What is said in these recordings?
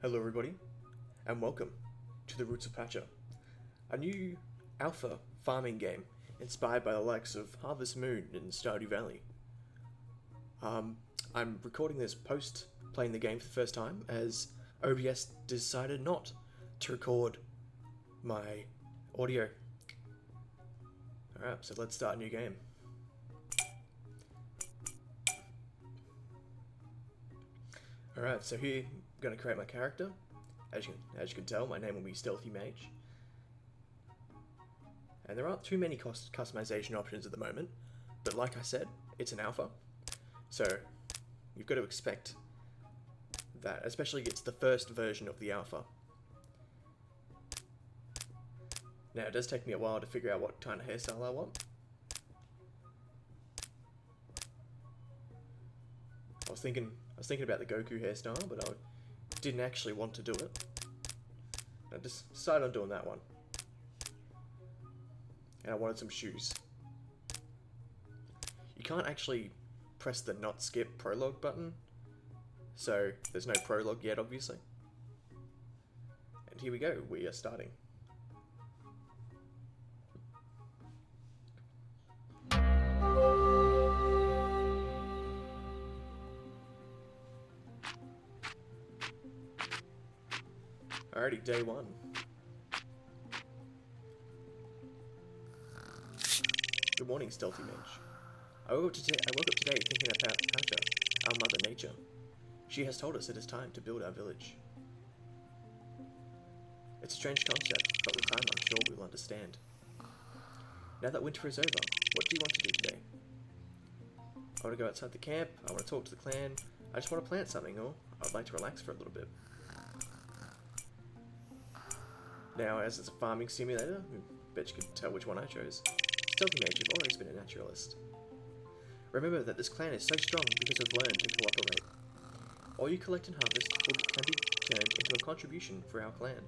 Hello everybody, and welcome to the Roots of Pacha, a new alpha farming game inspired by the likes of Harvest Moon and Stardew Valley. I'm recording this post playing the game for the first time as OBS decided not to record my audio. Alright, so let's start a new game. Alright, so here I'm going to create my character. As you can tell, my name will be Stealthy Mage. And there aren't too many customization options at the moment, but like I said, it's an alpha. So you've got to expect that, especially it's the first version of the alpha. Now it does take me a while to figure out what kind of hairstyle I want. I was thinking about the Goku hairstyle, but I didn't actually want to do it. I just decided on doing that one. And I wanted some shoes. You can't actually press the not skip prologue button, so there's no prologue yet, obviously. And here we go, we are starting. Alrighty, day one. Good morning, Stealthy Mage. I woke up today thinking about Pacha, our mother nature. She has told us it is time to build our village. It's a strange concept, but with time I'm sure we will understand. Now that winter is over, what do you want to do today? I want to go outside the camp, I want to talk to the clan, I just want to plant something, or I'd like to relax for a little bit. Now, as it's a farming simulator, I bet you could tell which one I chose. Stealthy Mage, you've always been a naturalist. Remember that this clan is so strong because we've learned to cooperate. All you collect and harvest can be turned into a contribution for our clan.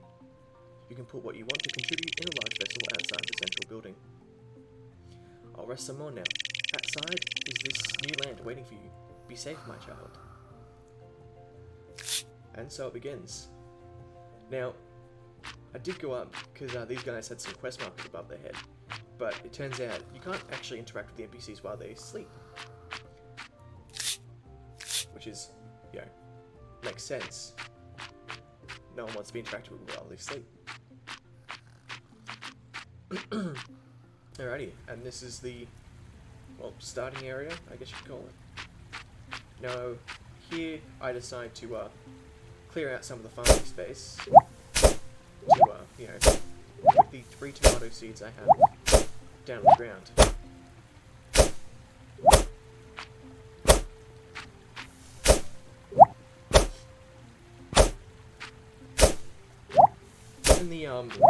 You can put what you want to contribute in a large vessel outside the central building. I'll rest some more now. Outside is this new land waiting for you. Be safe, my child. And so it begins. Now, I did go up because these guys had some quest markers above their head, but it turns out you can't actually interact with the NPCs while they sleep. Which is, you know, makes sense. No one wants to be interacted with while they sleep. Alrighty, and this is the, well, starting area, I guess you could call it. Now, here I decide to clear out some of the farming space. To, you know, put the 3 tomato seeds I have down on the ground. Even the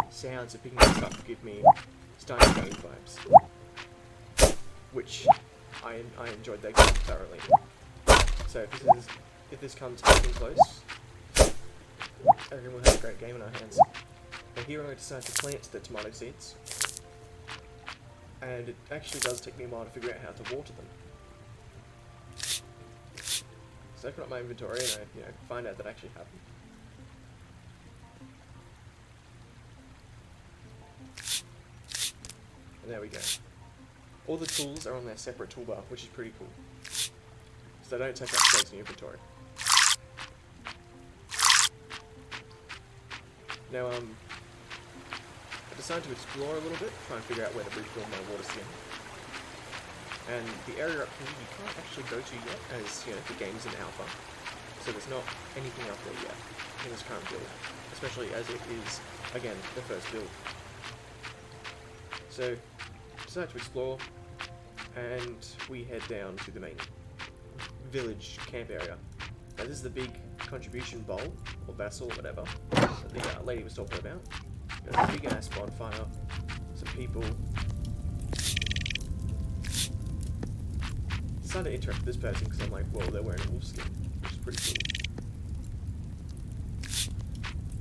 sounds of picking this up give me Stardew Valley vibes, which I enjoyed that game thoroughly. So if this comes fucking close, everyone will have a great game in our hands. And here I decide to plant the tomato seeds, and it actually does take me a while to figure out how to water them. So I open up my inventory and I, find out that actually happened. And there we go. All the tools are on their separate toolbar, which is pretty cool. So they don't take up space in your inventory. Now, I decided to explore a little bit, try and figure out where to refill my water skin. And the area up here you can't actually go to yet, as the game's in alpha. So there's not anything up there yet in this current build, especially as it is, again, the first build. So, decided to explore, and we head down to the main village camp area. Now this is the big contribution bowl, or vessel, or whatever, that the lady was talking about. There's a big ass bonfire, some people. Decided to interact with this person because I'm like, well, they're wearing a wolf skin, which is pretty cool.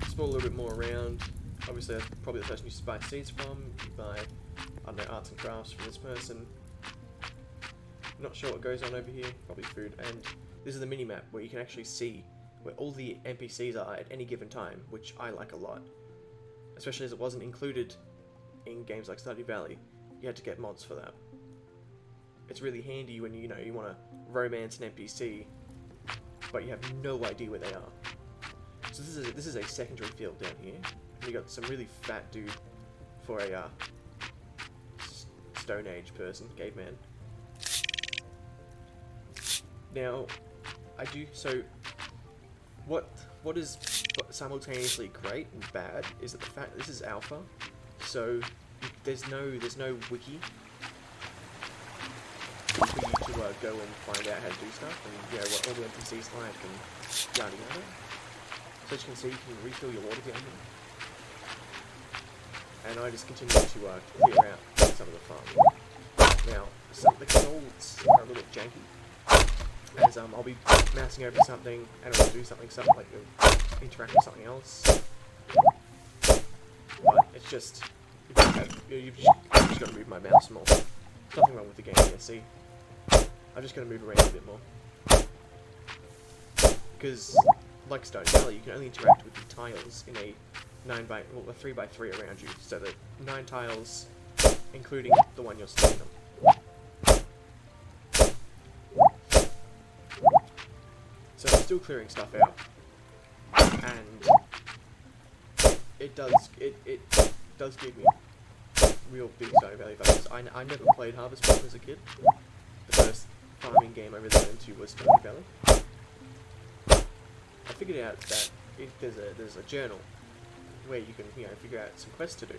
Explore a little bit more around. Obviously that's probably the person you buy seeds from. You buy, I don't know, arts and crafts from this person. Not sure what goes on over here, probably food. And this is the mini-map where you can actually see where all the NPCs are at any given time, which I like a lot. Especially as it wasn't included in games like Stardew Valley. You had to get mods for that. It's really handy when you want to romance an NPC, but you have no idea where they are. So this is a secondary field down here. And you got some really fat dude for a Stone Age person, caveman. Now, what is simultaneously great and bad is that the fact that this is alpha, so there's no wiki for you to go and find out how to do stuff and what all the NPCs like and yada yada. So as you can see, you can refill your water down here. And I just continue to clear out some of the farm. Now, the controls are a little bit janky, as I'll be mousing over something and it'll do something like it'll interact with something else. But it's just you've just got to move my mouse more. There's nothing wrong with the game here. See, I'm just going to move around a bit more because, like Stardew Valley, you can only interact with the tiles in a 3x3 around you. So the 9 tiles, including the one you're standing on. So I'm still clearing stuff out, and it does give me real big Stardew Valley vibes. I never played Harvest Moon as a kid. The first farming game I really went into was Stardew Valley. I figured out that there's a journal where you can figure out some quests to do.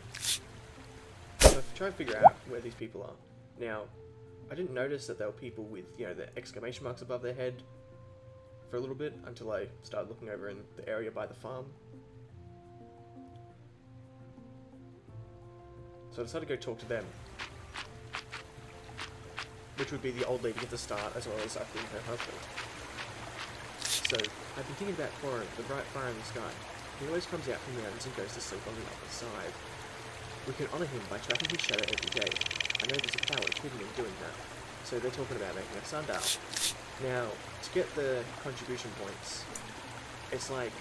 So I try to figure out where these people are. Now, I didn't notice that there were people with the exclamation marks above their head for a little bit until I started looking over in the area by the farm. So I decided to go talk to them, which would be the old lady at the start, as well as I think her husband. So I've been thinking about Quorum, the bright fire in the sky. He always comes out from the mountains and goes to sleep on the other side. We can honour him by tracking his shadow every day. I know there's a power hidden in doing that. So they're talking about making a sundial. Now, to get the contribution points, it's like,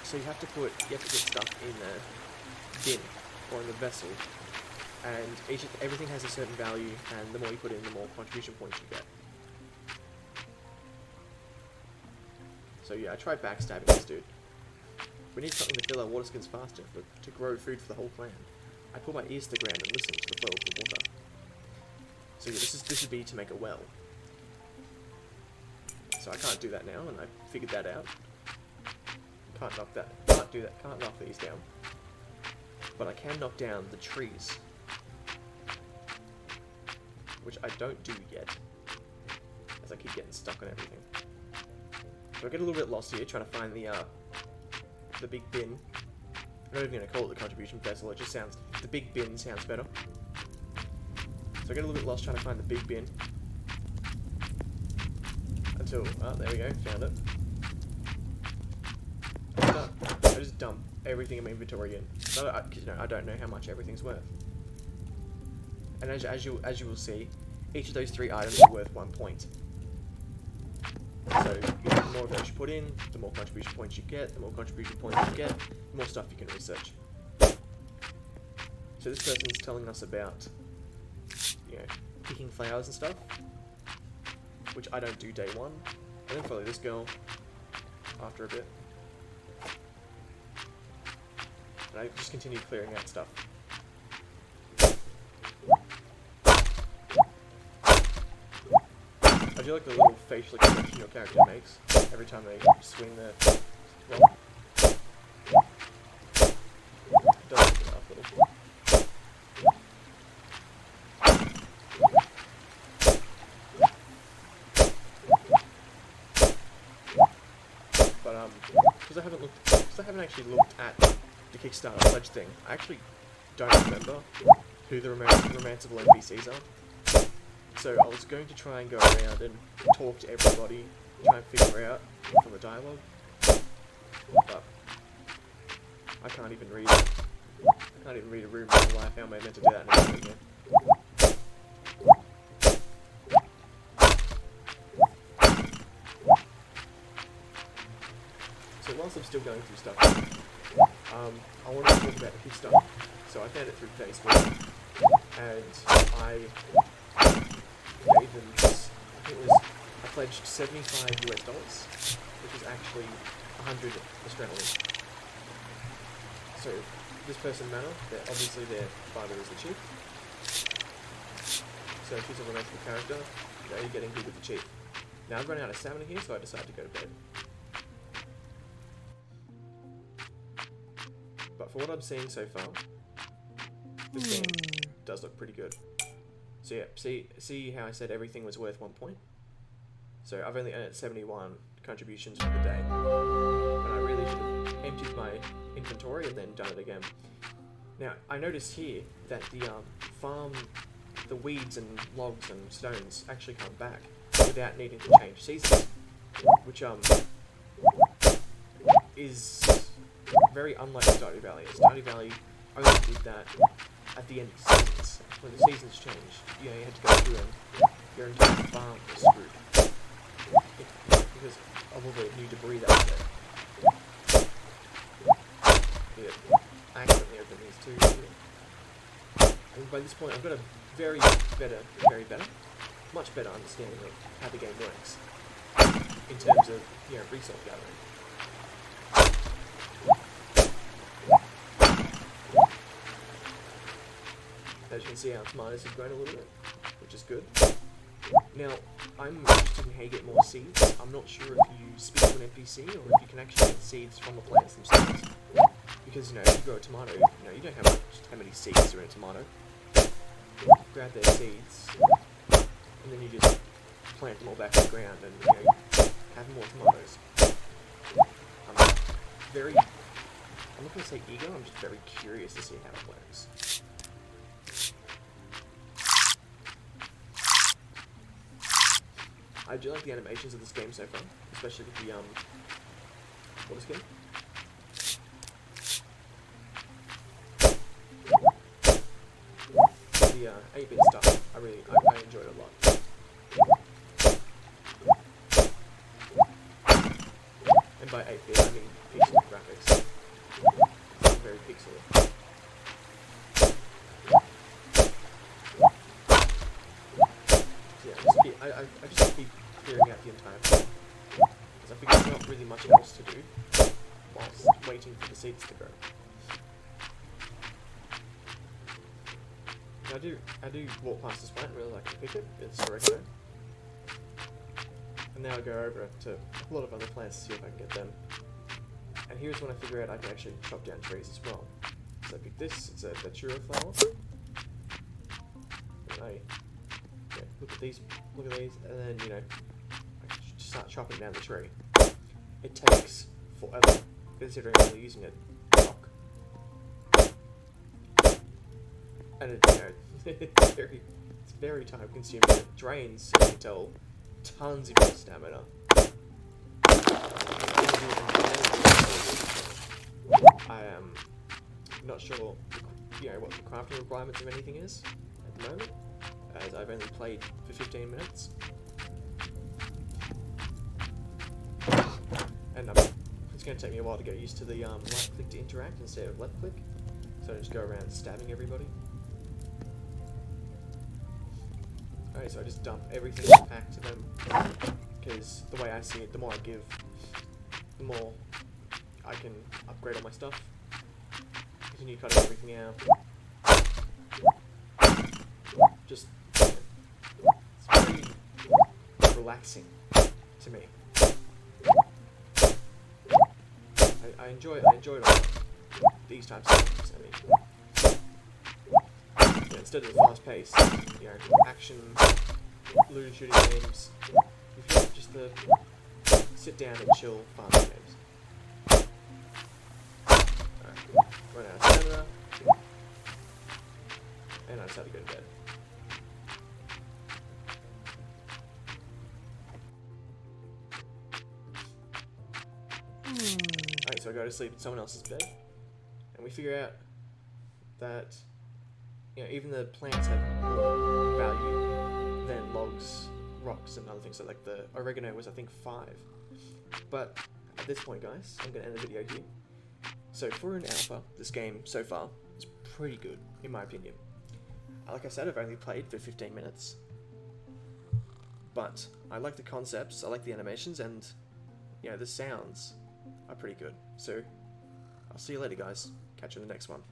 so you have to put stuff in the bin, or in the vessel, and everything has a certain value, and the more you put in, the more contribution points you get. So yeah, I tried backstabbing this dude. We need something to fill our water skins faster, but to grow food for the whole clan. I put my ears to the ground and listen to the flow of the water. So yeah, this would be to make a well. So I can't do that now, and I figured that out. Can't knock these down. But I can knock down the trees, which I don't do yet, as I keep getting stuck on everything. So I get a little bit lost here, trying to find the big bin. I'm not even going to call it the contribution vessel, it just sounds, the big bin sounds better. So I get a little bit lost trying to find the big bin. Until, there we go, found it. I just dump everything in my inventory in. I don't know how much everything's worth. And as you will see, each of those 3 items are worth 1 point. So the more of those you put in, the more contribution points you get. The more contribution points you get, the more stuff you can research. So this person's telling us about, picking flowers and stuff, which I don't do day 1. And then follow this girl after a bit. And I just continue clearing out stuff. I do like the little facial expression your character makes every time they swing their well. It does make it laugh a little. But because I haven't actually looked at the Kickstarter pledge thing, I actually don't remember who the romanceable NPCs are. So I was going to try and go around and talk to everybody, try and figure out from the dialogue, but I can't even read a room in real life. How am I meant to do that in a game again? whilst I'm still going through stuff, I wanted to talk about the Kickstarter. So I found it through Facebook, and I gave them, I think it was, I pledged $75 US, which is actually 100 Australian. So this person, Manor, obviously their father is the chief. So she's a romantic character. Now you're getting good with the chief. Now I've run out of stamina here, so I decided to go to bed. But for what I'm seeing so far, this game does look pretty good. So yeah, see how I said everything was worth 1 point? So I've only earned 71 contributions for the day. But I really should have emptied my inventory and then done it again. Now, I noticed here that the weeds and logs and stones actually come back without needing to change seasons, which is very unlike Stardew Valley. Stardew Valley only did that at the end of seasons. When the seasons changed, you had to go through and your entire farm was screwed because of all the new debris that was there. Yeah, I accidentally opened these two here. And by this point, I've got a much better understanding of how the game works in terms of, resource gathering. As you can see, our tomatoes have grown a little bit, which is good. Now, I'm interested in how you get more seeds. I'm not sure if you speak to an NPC or if you can actually get seeds from the plants themselves. Because, if you grow a tomato, you don't have how many seeds are in a tomato. Grab their seeds, and then you just plant them all back in the ground and, have more tomatoes. I'm not going to say eager, I'm just very curious to see how it works. I do like the animations of this game so far, especially with the, what is it again? The 8-bit stuff. I enjoyed it a lot. And by 8-bit, I mean pixel graphics. It's very pixely. So yeah, I just keep clearing out the entire thing. Because I think there's not really much else to do whilst waiting for the seeds to grow. I do walk past this plant, really like to pick it. It's oregano. And now I go over to a lot of other plants to see if I can get them. And here's when I figure out I can actually chop down trees as well. So I pick this, it's a datura flower. And I look at these, and then, I just start chopping down the tree. It takes forever, considering I'm only using a rock. And it's very time consuming. It drains, so you can tell, tons of your stamina. I am not sure, what the crafting requirements of anything is at the moment, as I've only played for 15 minutes. And it's going to take me a while to get used to the right click to interact instead of left click, so I just go around stabbing everybody. Alright, so I just dump everything in the pack to them, because the way I see it, the more I give, the more I can upgrade all my stuff. Continue cutting everything out. Just, it's very relaxing to me. I enjoy it a lot, these types of things. Instead of the fast pace, action, looter shooting games, if you just the sit down and chill farming games. Alright, run out of stamina, and I decided to go to bed. Alright, so I go to sleep in someone else's bed, and we figure out that even the plants have more value than logs, rocks, and other things. So like the oregano was, I think, 5. But at this point, guys, I'm going to end the video here. So for an alpha, this game so far is pretty good, in my opinion. Like I said, I've only played for 15 minutes. But I like the concepts, I like the animations, and, you know, the sounds are pretty good. So, I'll see you later, guys. Catch you in the next one.